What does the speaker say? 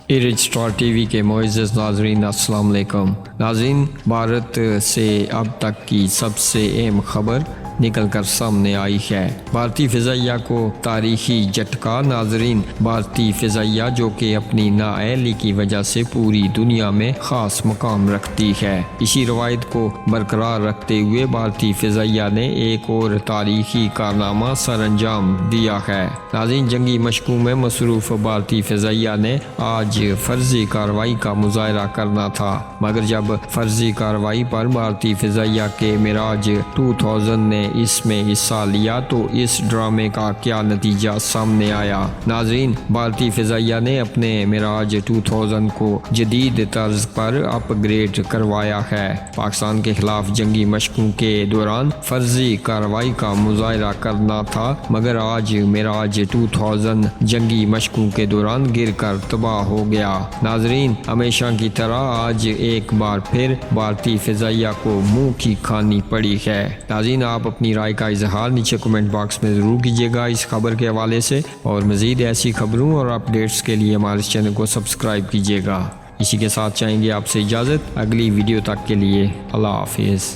Registrar T V کے معزز ناظرین السلام علیکم۔ ناظرین، بھارت سے اب تک کی سب سے اہم خبر نکل کر سامنے آئی ہے۔ بھارتی فضائیہ کو تاریخی جھٹکا۔ ناظرین، بھارتی فضائیہ جو کہ اپنی نااہلی کی وجہ سے پوری دنیا میں خاص مقام رکھتی ہے، اسی روایت کو برقرار رکھتے ہوئے بھارتی فضائیہ نے ایک اور تاریخی کارنامہ سر انجام دیا ہے۔ ناظرین، جنگی مشقوں میں مصروف بھارتی فضائیہ نے آج فرضی کارروائی کا مظاہرہ کرنا تھا، مگر جب فرضی کارروائی پر بھارتی فضائیہ کے معراج 2000 نے اس میں حصہ لیا تو اس ڈرامے کا کیا نتیجہ سامنے آیا۔ ناظرین، بھارتی فضائیہ نے اپنے معراج 2000 کو جدید طرز پر اپ گریڈ کروایا ہے۔ پاکستان کے خلاف جنگی مشقوں کے دوران فرضی کارروائی کا مظاہرہ کرنا تھا، مگر آج معراج 2000 جنگی مشقوں کے دوران گر کر تباہ ہو گیا۔ ناظرین، ہمیشہ کی طرح آج ایک بار پھر بھارتی فضائیہ کو منہ کی کھانی پڑی ہے۔ ناظرین، آپ اپنی رائے کا اظہار نیچے کمنٹ باکس میں ضرور کیجیے گا اس خبر کے حوالے سے، اور مزید ایسی خبروں اور اپڈیٹس کے لیے ہمارے اس چینل کو سبسکرائب کیجیے گا۔ اسی کے ساتھ چاہیں گے آپ سے اجازت، اگلی ویڈیو تک کے لیے اللہ حافظ۔